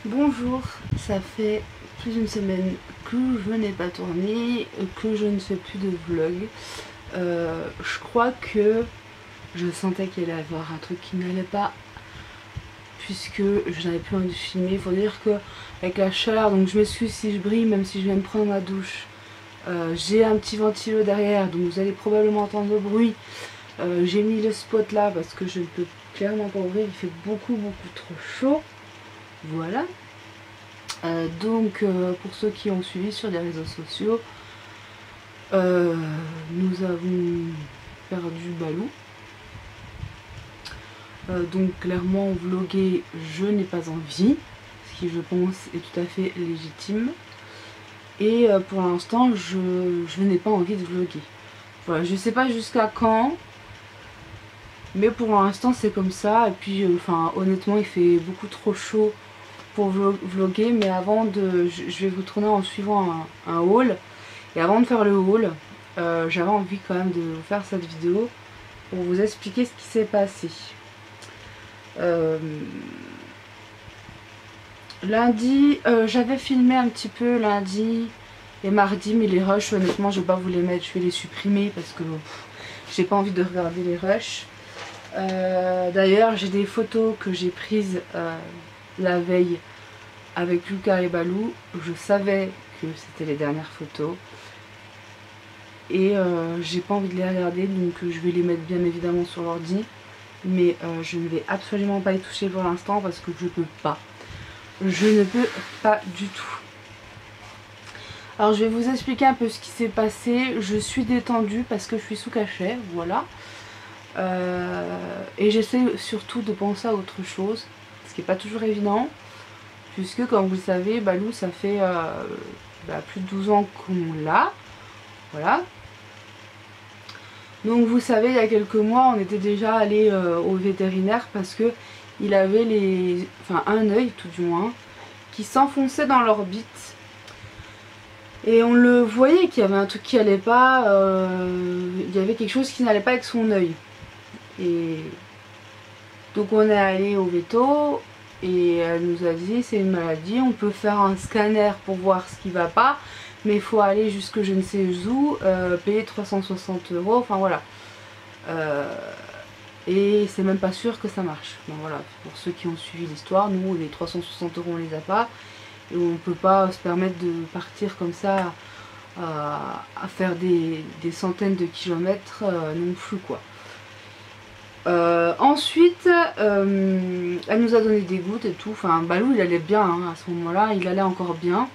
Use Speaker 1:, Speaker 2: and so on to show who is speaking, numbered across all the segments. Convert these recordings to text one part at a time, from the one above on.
Speaker 1: Bonjour, ça fait plus d'une semaine que je n'ai pas tourné, que je ne fais plus de vlog. Je crois que je sentais qu'il allait y avoir un truc qui n'allait pas, puisque je n'avais plus envie de filmer. Il faut dire que avec la chaleur, donc je m'excuse si je brille, même si je viens de prendre ma douche. J'ai un petit ventilo derrière, donc vous allez probablement entendre le bruit. J'ai mis le spot là parce que je ne peux clairement pas ouvrir, il fait beaucoup trop chaud. Voilà. Donc pour ceux qui ont suivi sur les réseaux sociaux, nous avons perdu Balou. Donc clairement vlogger je n'ai pas envie, ce qui je pense est tout à fait légitime. Et pour l'instant je n'ai pas envie de vlogger. Voilà, je sais pas jusqu'à quand, mais pour l'instant c'est comme ça. Et puis enfin honnêtement il fait beaucoup trop chaud pour vlogger, mais avant de... Je vais vous tourner en suivant un haul. Et avant de faire le haul, j'avais envie quand même de vous faire cette vidéo pour vous expliquer ce qui s'est passé. Lundi, j'avais filmé un petit peu lundi et mardi, mais les rushs, honnêtement, je vais pas vous les mettre, je vais les supprimer parce que j'ai pas envie de regarder les rushs. D'ailleurs, j'ai des photos que j'ai prises la veille avec Lucas et Balou. Je savais que c'était les dernières photos et j'ai pas envie de les regarder, donc je vais les mettre bien évidemment sur l'ordi, mais je ne vais absolument pas y toucher pour l'instant parce que je peux pas. Je ne peux pas du tout. Alors je vais vous expliquer un peu ce qui s'est passé. Je suis détendue parce que je suis sous cachet, voilà. Et j'essaie surtout de penser à autre chose, ce qui n'est pas toujours évident, puisque comme vous le savez, Balou ça fait plus de 12 ans qu'on l'a, voilà. Donc vous savez, il y a quelques mois on était déjà allé au vétérinaire parce que il avait un œil tout du moins qui s'enfonçait dans l'orbite. Et on le voyait qu'il y avait un truc qui allait pas, il y avait quelque chose qui n'allait pas avec son œil. Et donc on est allé au veto et elle nous a dit c'est une maladie, on peut faire un scanner pour voir ce qui va pas, mais il faut aller jusque je ne sais où, payer 360 €, enfin voilà. Et c'est même pas sûr que ça marche. Bon voilà, pour ceux qui ont suivi l'histoire, nous les 360 € on les a pas. Et on ne peut pas se permettre de partir comme ça à faire des centaines de kilomètres non plus quoi. Ensuite, elle nous a donné des gouttes et tout. Enfin, Balou il allait bien hein, à ce moment-là, il allait encore bien.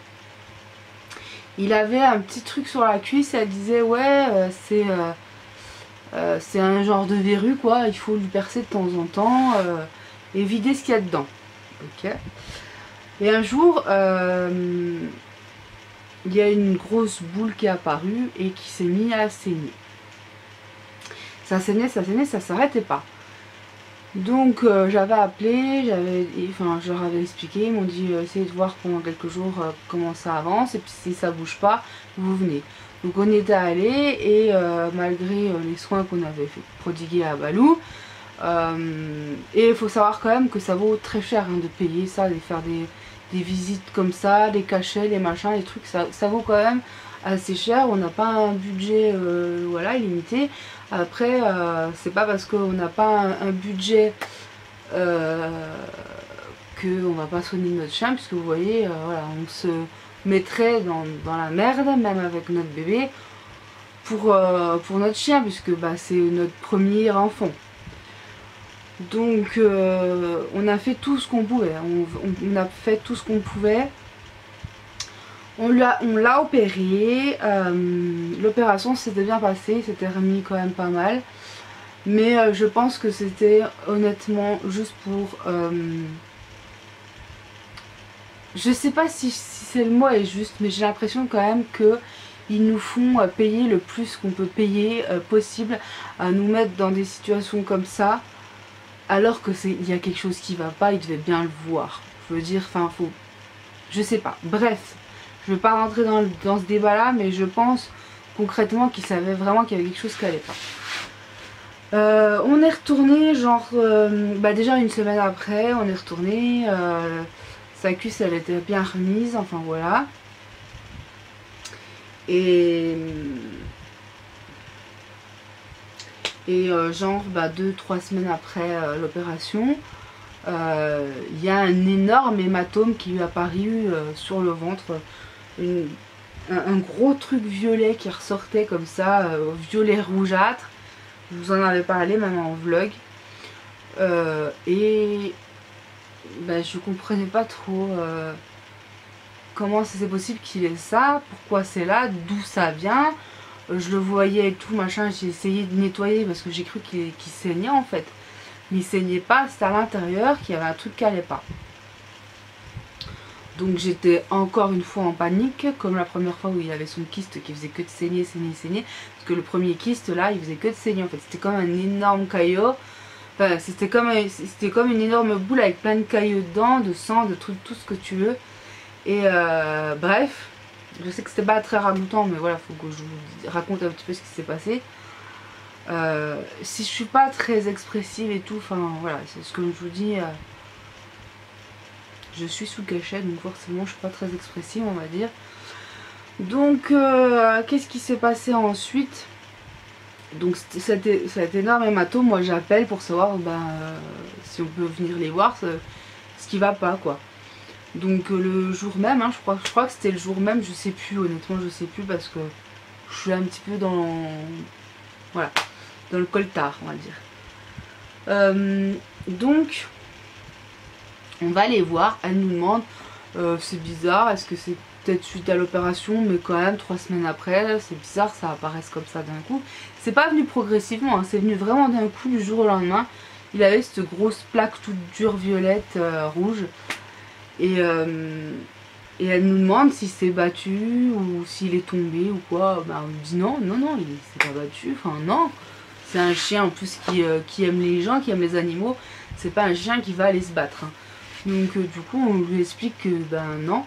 Speaker 1: Il avait un petit truc sur la cuisse, elle disait ouais c'est un genre de verrue quoi, il faut lui percer de temps en temps et vider ce qu'il y a dedans. Ok. Et un jour, il y a une grosse boule qui est apparue et qui s'est mise à saigner. Ça saignait, ça s'arrêtait pas. Donc j'avais appelé, je leur avais expliqué, ils m'ont dit essayez de voir pendant quelques jours comment ça avance et puis si ça bouge pas, vous venez. Donc on y était allé et malgré les soins qu'on avait prodigués à Balou, et il faut savoir quand même que ça vaut très cher hein, de payer ça, de faire des visites comme ça, les cachets, les machins, les trucs, ça vaut quand même assez cher. On n'a pas un budget voilà, illimité. Après, c'est pas parce qu'on n'a pas un budget qu'on va pas soigner notre chien, puisque vous voyez, voilà, on se mettrait dans la merde, même avec notre bébé, pour notre chien, puisque c'est notre premier enfant. Donc on a fait tout ce qu'on pouvait, on a fait tout ce qu'on pouvait. On l'a opéré, l'opération s'était bien passée, s'était remis quand même pas mal. Mais je pense que c'était honnêtement juste pour... je sais pas si c'est le mot est juste, mais j'ai l'impression quand même que ils nous font payer le plus qu'on peut payer possible à nous mettre dans des situations comme ça. Alors que il y a quelque chose qui va pas, ils devaient bien le voir. Je veux dire, enfin, faut... Je sais pas. Bref, je vais pas rentrer dans ce débat là, mais je pense concrètement qu'ils savaient vraiment qu'il y avait quelque chose qui allait pas. On est retourné, genre, déjà une semaine après, on est retourné. Sa cuisse elle était bien remise, enfin voilà. Et genre 2-3 semaines après l'opération, il y a un énorme hématome qui lui est apparu sur le ventre. Un gros truc violet qui ressortait comme ça, violet rougeâtre. Je vous en avais parlé même en vlog. Et je comprenais pas trop comment c'est possible qu'il ait ça, pourquoi c'est là, d'où ça vient. Je le voyais et tout machin, j'ai essayé de nettoyer parce que j'ai cru qu'il saignait en fait. Mais il saignait pas, c'était à l'intérieur qu'il y avait un truc qui allait pas. Donc j'étais encore une fois en panique, comme la première fois où il avait son kyste qui faisait que de saigner, saigner, saigner. Parce que le premier kyste là, il faisait que de saigner en fait. C'était comme un énorme caillot. Enfin, c'était comme une énorme boule avec plein de caillots dedans, de sang, de trucs, tout ce que tu veux. Et bref, je sais que c'était pas très ragoûtant, mais voilà, faut que je vous raconte un petit peu ce qui s'est passé. Si je suis pas très expressive et tout, enfin voilà, c'est ce que je vous dis. Je suis sous cachet, donc forcément je suis pas très expressive, on va dire. Donc qu'est-ce qui s'est passé ensuite? Donc cet énorme hématome, moi j'appelle pour savoir si on peut venir les voir, ce qui va pas quoi. Donc le jour même, hein, je crois que c'était le jour même, je sais plus, honnêtement je sais plus parce que je suis un petit peu dans le coltard on va dire. Donc on va les voir, elle nous demande, c'est bizarre, est-ce que c'est peut-être suite à l'opération, mais quand même 3 semaine après, c'est bizarre que ça apparaisse comme ça d'un coup. C'est pas venu progressivement, hein, c'est venu vraiment d'un coup du jour au lendemain. Il avait cette grosse plaque toute dure violette rouge. Et elle nous demande s'il s'est battu ou s'il est tombé ou quoi. On lui dit non, il s'est pas battu, enfin non. C'est un chien en plus qui aime les gens, qui aime les animaux. C'est pas un chien qui va aller se battre. Hein. Donc du coup on lui explique que non.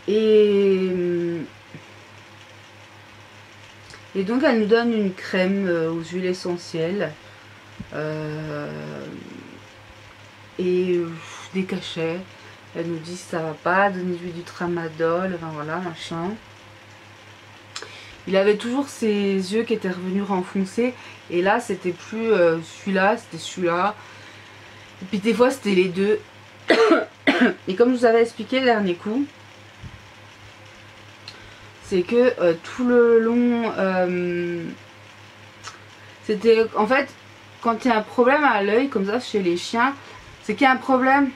Speaker 1: Et donc elle nous donne une crème aux huiles essentielles. Et des cachets. Elle nous dit ça va pas, donnez-lui du tramadol, enfin voilà, machin. Il avait toujours ses yeux qui étaient revenus renfoncés. Et là c'était plus celui-là, c'était celui-là. Et puis des fois c'était les deux. Et comme je vous avais expliqué le dernier coup, c'est que tout le long, c'était en fait quand il y a un problème à l'œil comme ça chez les chiens, c'est qu'il y a un problème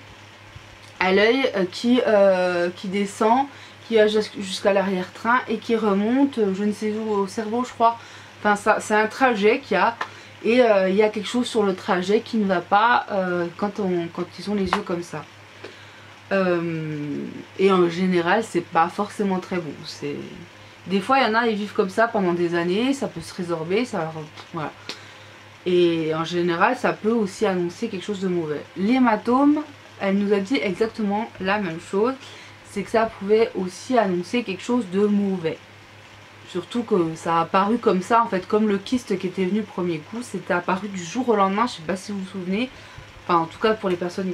Speaker 1: à l'œil qui descend, qui va jusqu'à l'arrière-train et qui remonte, je ne sais où, au cerveau je crois. Enfin c'est un trajet qu'il y a et il y a quelque chose sur le trajet qui ne va pas quand ils ont les yeux comme ça. Et en général c'est pas forcément très bon. Des fois il y en a ils vivent comme ça pendant des années, ça peut se résorber, voilà. Et en général ça peut aussi annoncer quelque chose de mauvais. L'hématome, elle nous a dit exactement la même chose, c'est que ça pouvait aussi annoncer quelque chose de mauvais. Surtout que ça a apparu comme ça en fait, comme le kyste qui était venu le premier coup, c'était apparu du jour au lendemain, je sais pas si vous vous souvenez. Enfin en tout cas pour les personnes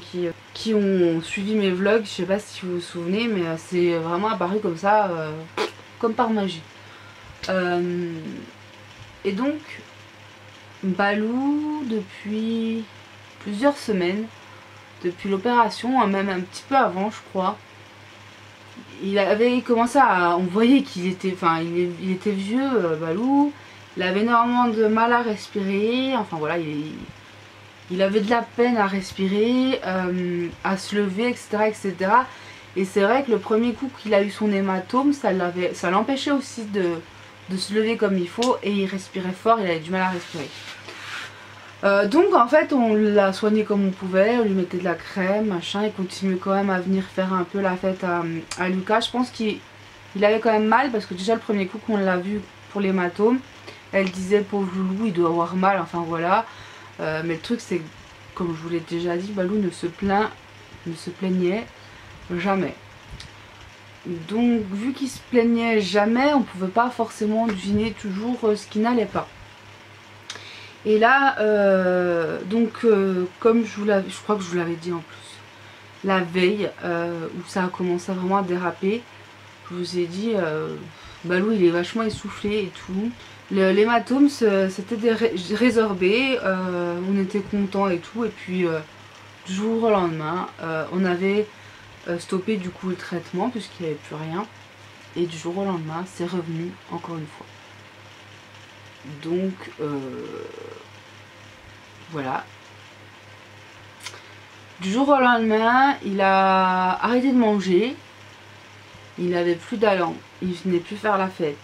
Speaker 1: qui ont suivi mes vlogs, je sais pas si vous vous souvenez, mais c'est vraiment apparu comme ça, comme par magie. Et donc Balou, depuis plusieurs semaines, depuis l'opération, même un petit peu avant je crois, il avait commencé à... On voyait qu'il était... Enfin il était vieux, Balou, il avait énormément de mal à respirer, enfin voilà, il avait de la peine à respirer, à se lever, etc. etc. Et c'est vrai que le premier coup qu'il a eu son hématome, ça l'empêchait aussi de se lever comme il faut, et il respirait fort, il avait du mal à respirer. Donc en fait on l'a soigné comme on pouvait, on lui mettait de la crème, machin, il continuait quand même à venir faire un peu la fête à Lucas. Je pense qu'il avait quand même mal parce que déjà le premier coup qu'on l'a vu pour l'hématome, elle disait pauvre loulou il doit avoir mal, enfin voilà. Mais le truc c'est, comme je vous l'ai déjà dit, Balou ne se plaignait jamais. Donc vu qu'il se plaignait jamais, on pouvait pas forcément deviner toujours ce qui n'allait pas. Et là, comme je crois que je vous l'avais dit en plus, la veille où ça a commencé vraiment à déraper. Je vous ai dit, Balou il est vachement essoufflé et tout. L'hématome c'était résorbé, on était contents et tout. Et puis du jour au lendemain, on avait stoppé du coup le traitement puisqu'il n'y avait plus rien. Et du jour au lendemain, c'est revenu encore une fois. Donc voilà. Du jour au lendemain, il a arrêté de manger. Il n'avait plus d'allant. Il venait plus faire la fête.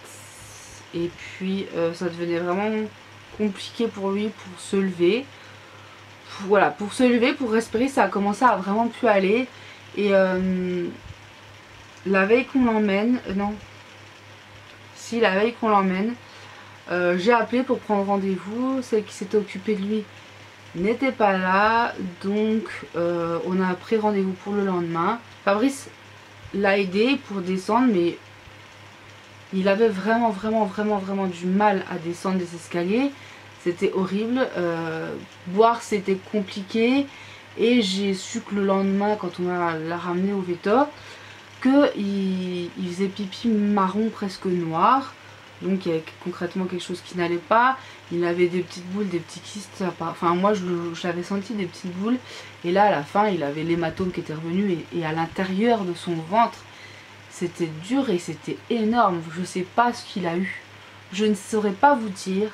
Speaker 1: Et puis ça devenait vraiment compliqué pour lui pour se lever. Voilà, pour se lever, pour respirer, ça a commencé à vraiment plus aller. Et la veille qu'on l'emmène, non. Si, la veille qu'on l'emmène, j'ai appelé pour prendre rendez-vous. Celle qui s'était occupée de lui n'était pas là. Donc on a pris rendez-vous pour le lendemain. Fabrice l'a aidé pour descendre, mais il avait vraiment du mal à descendre des escaliers. C'était horrible. Boire c'était compliqué. Et j'ai su que le lendemain, quand on l'a ramené au veto, qu'il faisait pipi marron presque noir. Donc il y avait concrètement quelque chose qui n'allait pas. Il avait des petites boules, des petits kystes. Enfin moi j'avais senti des petites boules. Et là à la fin il avait l'hématome qui était revenu. Et à l'intérieur de son ventre, c'était dur et c'était énorme. Je ne sais pas ce qu'il a eu. Je ne saurais pas vous dire.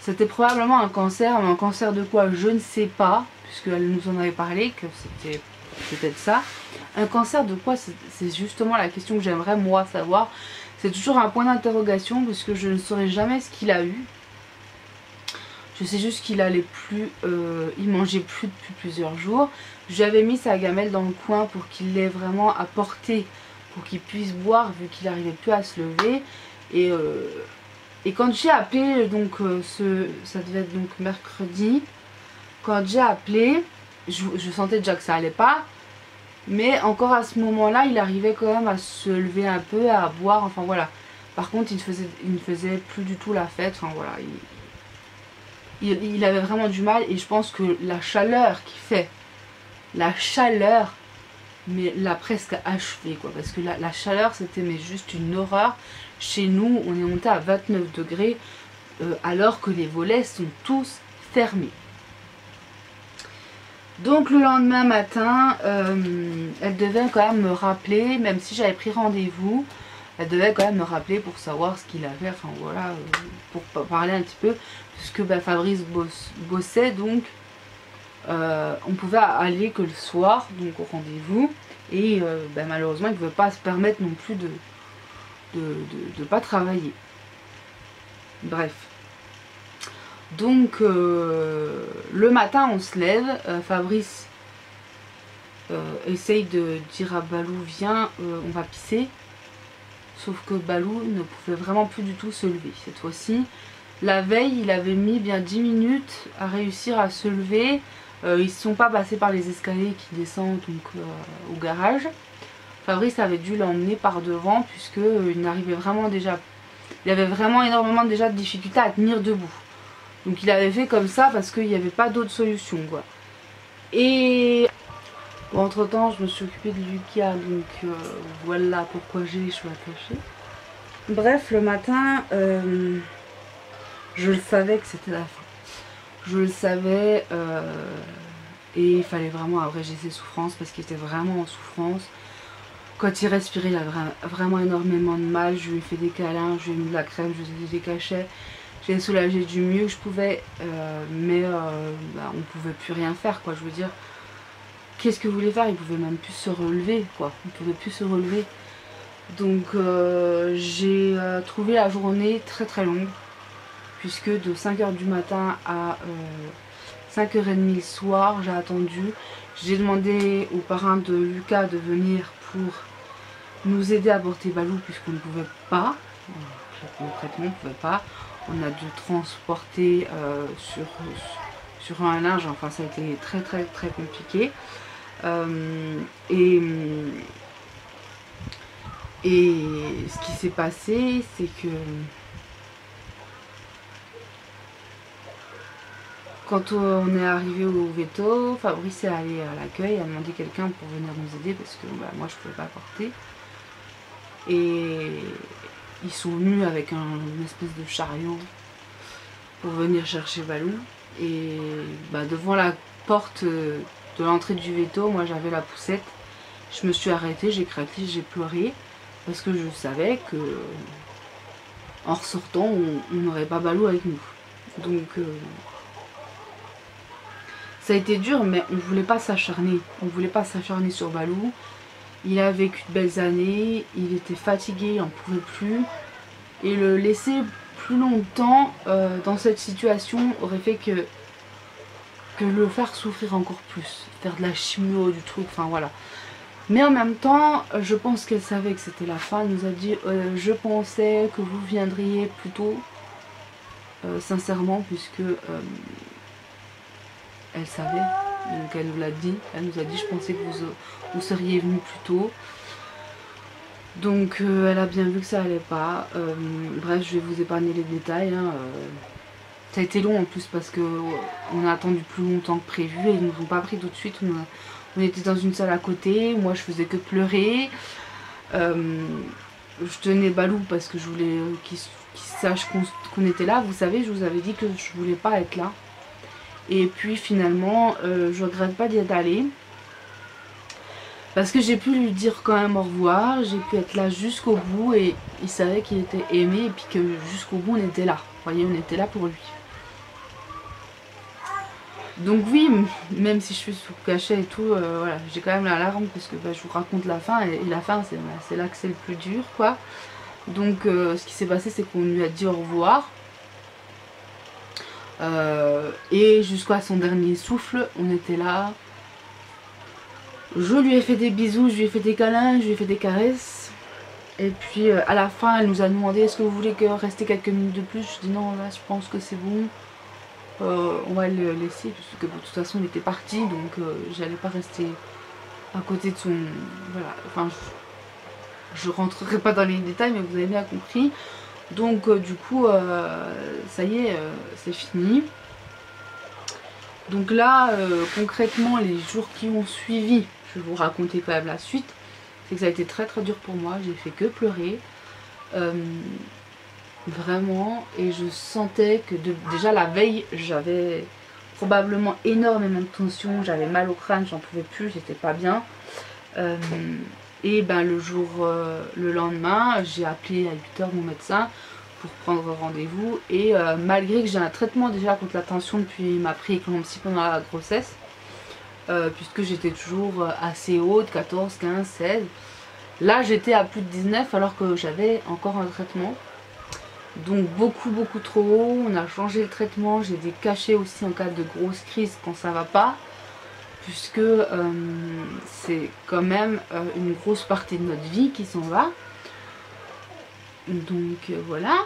Speaker 1: C'était probablement un cancer. Mais un cancer de quoi? Je ne sais pas. Puisqu'elle nous en avait parlé. Que c'était peut-être ça. Un cancer de quoi? C'est justement la question que j'aimerais moi savoir. C'est toujours un point d'interrogation. Parce que je ne saurais jamais ce qu'il a eu. Je sais juste qu'il allait plus. Il mangeait plus depuis plusieurs jours. J'avais mis sa gamelle dans le coin pour qu'il l'ait vraiment à portée, pour qu'il puisse boire vu qu'il n'arrivait plus à se lever. Et quand j'ai appelé, donc ça devait être donc mercredi, quand j'ai appelé, je sentais déjà que ça allait pas, mais encore à ce moment-là il arrivait quand même à se lever un peu, à boire, enfin voilà. Par contre il ne faisait plus du tout la fête, enfin voilà, il avait vraiment du mal. Et je pense que la chaleur qu'il fait, la chaleur mais l'a presque achevé quoi, parce que la chaleur c'était mais juste une horreur. Chez nous on est monté à 29 degrés alors que les volets sont tous fermés. Donc le lendemain matin elle devait quand même me rappeler, même si j'avais pris rendez-vous, elle devait quand même me rappeler pour savoir ce qu'il avait, enfin voilà, pour parler un petit peu, puisque bah, Fabrice bossait, donc on pouvait aller que le soir, donc au rendez-vous. Et bah, malheureusement il ne pouvait pas se permettre non plus de pas travailler. Bref. Donc le matin on se lève, Fabrice essaye de dire à Balou viens, on va pisser. Sauf que Balou ne pouvait vraiment plus du tout se lever cette fois-ci. La veille il avait mis bien 10 minutes à réussir à se lever. Ils ne sont pas passés par les escaliers qui descendent donc, au garage. Fabrice avait dû l'emmener par devant puisque il n'arrivait vraiment déjà. Il avait vraiment énormément déjà de difficultés à tenir debout. Donc il avait fait comme ça parce qu'il n'y avait pas d'autre solution quoi. Et bon, entre temps je me suis occupée de Lucas, donc voilà pourquoi j'ai les cheveux attachés. Bref, le matin je le savais que c'était la fin. Je le savais et il fallait vraiment abréger ses souffrances parce qu'il était vraiment en souffrance. Quand il respirait il avait vraiment énormément de mal. Je lui ai fait des câlins, je lui ai mis de la crème, je lui ai dit des cachets. J'ai soulagé du mieux que je pouvais, mais bah, on ne pouvait plus rien faire quoi. Je veux dire, qu'est-ce que vous voulez faire? Il pouvait même plus se relever quoi. Il ne pouvait plus se relever. Donc j'ai trouvé la journée très longue. Puisque de 5h du matin à 5h30 le soir, j'ai attendu. J'ai demandé aux parrains de Lucas de venir pour nous aider à porter Balou puisqu'on ne pouvait pas. Concrètement, on ne pouvait pas. On a dû transporter sur un linge. Enfin, ça a été très compliqué. Et ce qui s'est passé, c'est que quand on est arrivé au veto, Fabrice est allé à l'accueil, a demandé quelqu'un pour venir nous aider parce que bah, moi je pouvais pas porter. Et ils sont venus avec une espèce de chariot pour venir chercher Balou. Et bah, devant la porte de l'entrée du veto, moi j'avais la poussette. Je me suis arrêtée, j'ai craqué, j'ai pleuré parce que je savais que en ressortant, on n'aurait pas Balou avec nous. Donc ça a été dur, mais on ne voulait pas s'acharner. On ne voulait pas s'acharner sur Balou. Il a vécu de belles années, il était fatigué, il n'en pouvait plus. Et le laisser plus longtemps dans cette situation aurait fait que le faire souffrir encore plus. Faire de la chimio, du truc, enfin voilà. Mais en même temps, je pense qu'elle savait que c'était la fin. Elle nous a dit je pensais que vous viendriez plus tôt. Sincèrement, puisque elle savait. Donc elle nous l'a dit. Elle nous a dit je pensais que vous seriez venu plus tôt. Donc elle a bien vu que ça allait pas. Bref, je vais vous épargner les détails. Hein. Ça a été long en plus parce que on a attendu plus longtemps que prévu et ils nous ont pas pris tout de suite. On était dans une salle à côté, moi je faisais que pleurer. Je tenais Balou parce que je voulais qu'il sache qu'on était là. Vous savez, je vous avais dit que je voulais pas être là. Et puis finalement, je regrette pas d'y être allée. Parce que j'ai pu lui dire quand même au revoir, j'ai pu être là jusqu'au bout et il savait qu'il était aimé et puis que jusqu'au bout on était là. Vous voyez, on était là pour lui. Donc oui, même si je suis sous cachet et tout, voilà, j'ai quand même la larme parce que bah, je vous raconte la fin et la fin c'est là que c'est le plus dur quoi. Donc ce qui s'est passé c'est qu'on lui a dit au revoir. Et jusqu'à son dernier souffle, on était là. Je lui ai fait des bisous, je lui ai fait des câlins, je lui ai fait des caresses. Et puis à la fin elle nous a demandé est-ce que vous voulez rester quelques minutes de plus. Je dis non là je pense que c'est bon. On va le laisser puisque de toute façon il était parti donc j'allais pas rester à côté de son... Voilà, enfin je rentrerai pas dans les détails mais vous avez bien compris. Donc du coup ça y est c'est fini. Donc là concrètement les jours qui ont suivi, je vais vous raconter quand même la suite. C'est que ça a été très très dur pour moi, j'ai fait que pleurer. Vraiment, et je sentais que déjà la veille j'avais probablement énormément de tension, j'avais mal au crâne, j'en pouvais plus, j'étais pas bien. Et ben le lendemain j'ai appelé à 8 h mon médecin pour prendre rendez-vous et malgré que j'ai un traitement déjà contre la tension depuis ma prééclampsie pendant la grossesse, puisque j'étais toujours assez haute, 14, 15, 16, là j'étais à plus de 19 alors que j'avais encore un traitement. Donc beaucoup trop haut, on a changé le traitement, j'ai des cachets aussi en cas de grosse crise quand ça va pas. Puisque c'est quand même une grosse partie de notre vie qui s'en va. Donc voilà.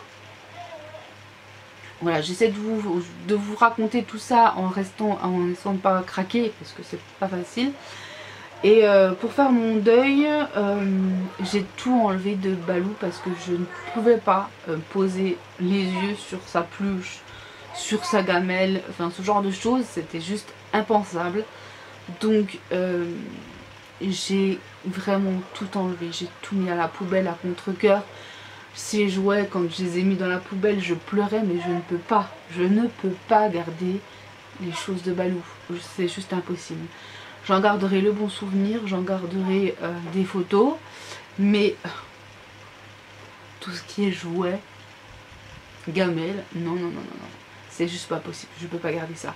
Speaker 1: Voilà, j'essaie de vous raconter tout ça en essayant de pas craquer parce que c'est pas facile. Et pour faire mon deuil, j'ai tout enlevé de Balou parce que je ne pouvais pas poser les yeux sur sa peluche, sur sa gamelle, enfin ce genre de choses, c'était juste impensable. Donc j'ai vraiment tout enlevé, j'ai tout mis à la poubelle à contre-cœur. Ces jouets, quand je les ai mis dans la poubelle, je pleurais mais je ne peux pas garder les choses de Balou, c'est juste impossible. J'en garderai le bon souvenir, j'en garderai des photos, mais tout ce qui est jouets, gamelle, non, c'est juste pas possible, je peux pas garder ça.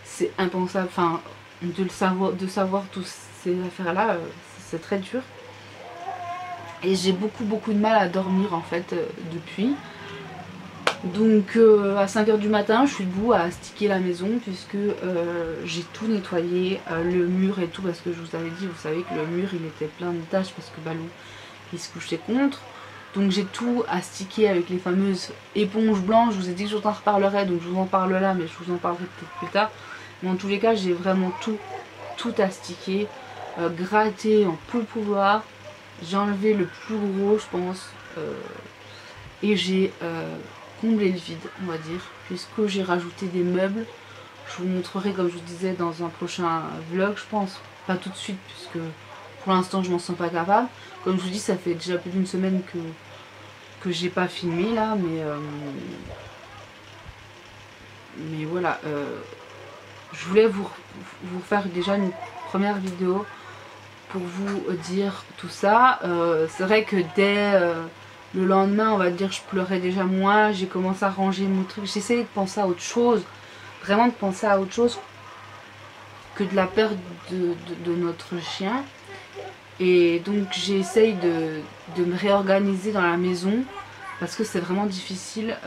Speaker 1: C'est impensable, enfin, de savoir toutes ces affaires-là, c'est très dur. Et j'ai beaucoup de mal à dormir en fait depuis. Donc à 5 h du matin je suis debout à astiquer la maison puisque j'ai tout nettoyé, le mur et tout, parce que je vous avais dit, vous savez que le mur il était plein de taches parce que Balou il se couchait contre. Donc j'ai tout astiqué avec les fameuses éponges blanches, je vous ai dit que je vous en reparlerai, donc je vous en parle là mais je vous en parlerai peut-être plus tard. Mais en tous les cas j'ai vraiment tout astiqué, gratté en tout le pouvoir. J'ai enlevé le plus gros je pense et j'ai comblé le vide on va dire, puisque j'ai rajouté des meubles Je vous montrerai, comme je vous disais, dans un prochain vlog, je pense. Pas tout de suite, puisque pour l'instant je m'en sens pas capable. Comme je vous dis, ça fait déjà plus d'une semaine que j'ai pas filmé là, mais voilà. Je voulais vous faire déjà une première vidéo pour vous dire tout ça. C'est vrai que dès le lendemain, on va dire, je pleurais déjà moins. J'ai commencé à ranger mon truc. J'essayais de penser à autre chose. Vraiment de penser à autre chose que de la perte de notre chien. Et donc j'essaye de me réorganiser dans la maison. Parce que c'est vraiment difficile.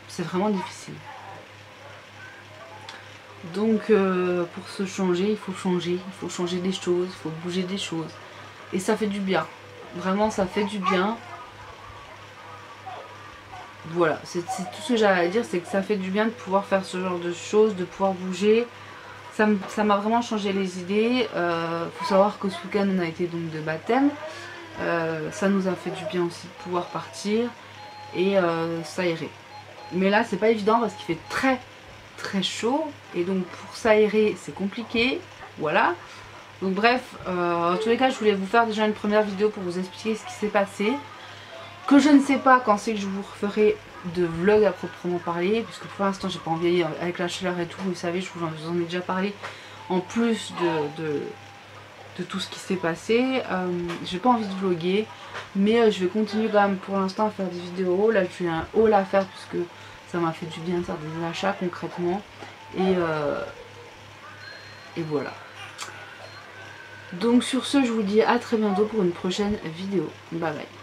Speaker 1: C'est vraiment difficile. Donc pour se changer, il faut changer des choses, il faut bouger des choses. Et ça fait du bien. Vraiment, ça fait du bien. Voilà, c'est tout ce que j'avais à dire, c'est que ça fait du bien de pouvoir faire ce genre de choses, de pouvoir bouger. Ça m'a vraiment changé les idées. Faut savoir que ce week-end on a été donc de baptême. Ça nous a fait du bien aussi de pouvoir partir et s'aérer. Mais là c'est pas évident parce qu'il fait très chaud et donc pour s'aérer c'est compliqué. Voilà. Donc bref, en tous les cas je voulais vous faire déjà une première vidéo pour vous expliquer ce qui s'est passé. Que je ne sais pas quand c'est que je vous referai de vlog à proprement parler, puisque pour l'instant j'ai pas envie, avec la chaleur et tout, vous savez, je vous en ai déjà parlé, en plus de tout ce qui s'est passé. J'ai pas envie de vlogger, mais je vais continuer quand même pour l'instant à faire des vidéos. Là j'ai un haul à faire puisque ça m'a fait du bien de faire des achats concrètement, et voilà. Donc sur ce, je vous dis à très bientôt pour une prochaine vidéo. Bye bye.